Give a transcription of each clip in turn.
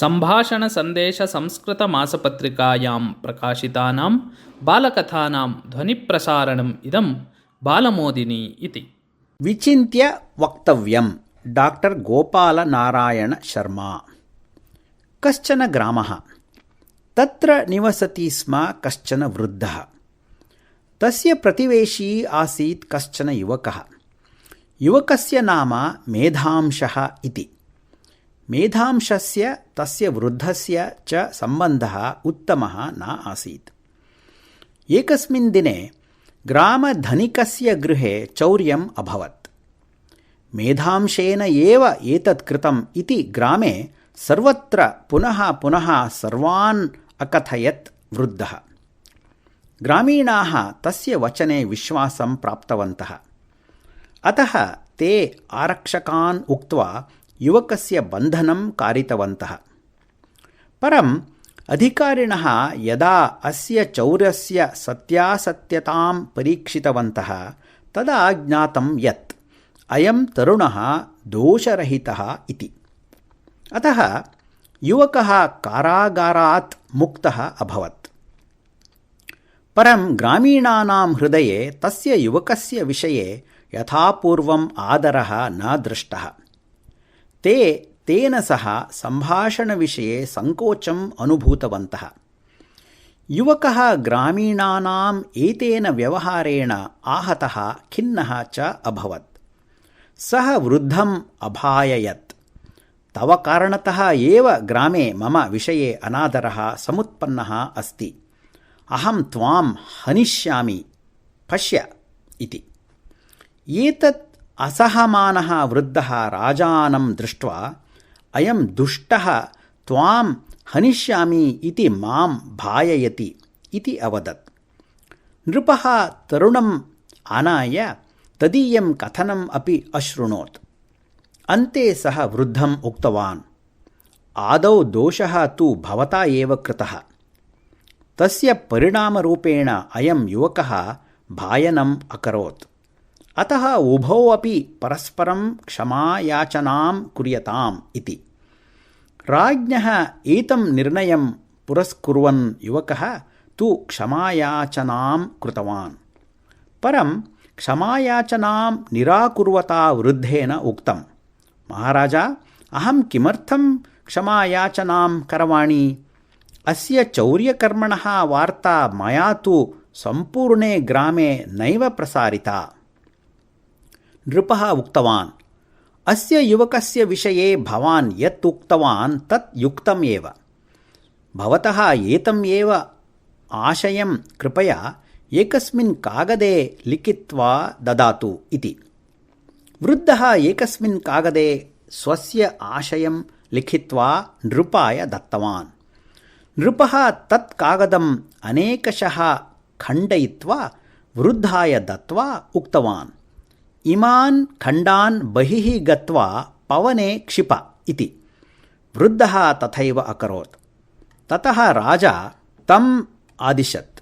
सम्भाषणसन्देशसंस्कृतमासपत्रिकायां प्रकाशितानां बालकथानां ध्वनिप्रसारणम् इदं बालमोदिनी इति। विचिन्त्य वक्तव्यं डॉक्टर गोपालनारायण शर्मा। कश्चन ग्रामः, तत्र निवसति स्म कश्चन वृद्धः। तस्य प्रतिवेशी आसीत् कश्चन युवकः। युवकस्य नाम मेधांशः इति। मेधांशस्य तस्य वृद्धस्य च सम्बन्धः उत्तमः न आसीत्। एकस्मिन् दिने ग्रामधनिकस्य गृहे चौर्यम् अभवत्। मेधांशेन एव एतत् कृतम् इति ग्रामे सर्वत्र पुनः पुनः सर्वान् अकथयत् वृद्धः। ग्रामीणाः तस्य वचने विश्वासं प्राप्तवन्तः। अतः ते आरक्षकान् उक्त्वा युवकस्य बन्धनं कारितवन्तः। परम् अधिकारिणः यदा अस्य चौर्यस्य सत्यासत्यतां परीक्षितवन्तः तदा ज्ञातं यत् अयं तरुणः दोषरहितः इति। अतः युवकः कारागारात् मुक्तः अभवत्। परं ग्रामीणानां हृदये तस्य युवकस्य विषये यथापूर्वम् आदरः न दृष्टः। ते तेन सह सम्भाषणविषये सङ्कोचम् अनुभूतवन्तः। युवकः ग्रामीणानाम् एतेन व्यवहारेण आहतः खिन्नः च अभवत्। सः वृद्धम् अभाययत्। तव कारणतः एव ग्रामे मम विषये अनादरः समुत्पन्नः अस्ति। अहं त्वां हनिष्यामि, पश्य इति। एतत् असहमानः वृद्धः राजानं दृष्ट्वा अयं दुष्टः त्वां हनिष्यामि इति मां भाययति इति अवदत्। नृपः तरुणम् आनाय तदीयं कथनम् अपि अशृणोत्। अन्ते सः वृद्धम् उक्तवान्, आदौ दोषः तु भवता एव कृतः। तस्य परिणामरूपेण अयं युवकः भायनम् अकरोत्। अतः उभौ अपि परस्परं क्षमायाचनां कुर्यताम् इति। राज्ञः एतं निर्णयं पुरस्कुर्वन् युवकः तु क्षमायाचनां कृतवान्। परं क्षमायाचनां निराकुर्वता वृद्धेन उक्तं, महाराज, अहं किमर्थं क्षमायाचनां करवाणि? अस्य चौर्यकर्मणः वार्ता मया तु सम्पूर्णे ग्रामे नैव प्रसारिता। नृपः उक्तवान्, अस्य युवकस्य विषये भवान् यत् उक्तवान् तत् युक्तम् एव। भवतः एतम् एव आशयं कृपया एकस्मिन् कागदे लिखित्वा ददातु इति। वृद्धः एकस्मिन् कागदे स्वस्य आशयं लिखित्वा नृपाय दत्तवान्। नृपः तत् कागदम् अनेकशः खण्डयित्वा वृद्धाय दत्त्वा उक्तवान्, इमान् खण्डान् बहिः गत्वा पवने क्षिप इति। वृद्धः तथैव अकरोत्। ततः राजा तम् आदिशत्,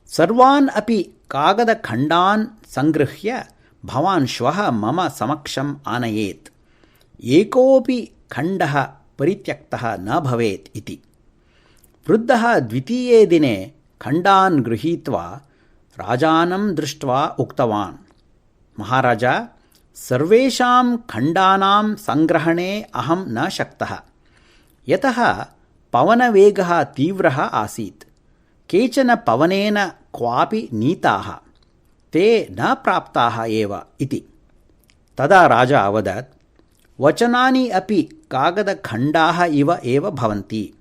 सर्वान् अपि कागदखण्डान् सङ्गृह्य भवान् श्वः मम समक्षम् आनयेत्। एकोऽपि खण्डः परित्यक्तः न भवेत् इति। वृद्धः द्वितीये दिने खण्डान् गृहीत्वा राजानं दृष्ट्वा उक्तवान्, महाराज, सर्वेषां खण्डानां सङ्ग्रहणे अहं न शक्तः, यतः पवनवेगः तीव्रः आसीत्। केचन पवनेन क्वापि नीताः, ते न प्राप्ताः एव इति। तदा राजा अवदत्, वचनानि अपि कागदखण्डाः इव एव भवन्ति।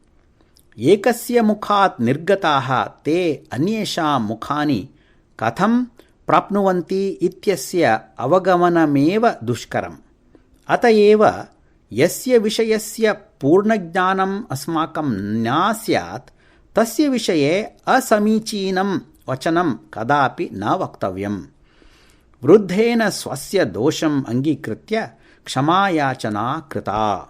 एकस्य मुखात् निर्गताः ते अन्येषां मुखानि कथं प्राप्नुवन्ति इत्यस्य अवगमनमेव दुष्करम्। अतएव यस्य विषयस्य पूर्णज्ञानम् अस्माकं न स्यात् तस्य विषये असमीचीनं वचनं कदापि न वक्तव्यम्। वृद्धेन स्वस्य दोषम् अङ्गीकृत्य क्षमायाचना कृता।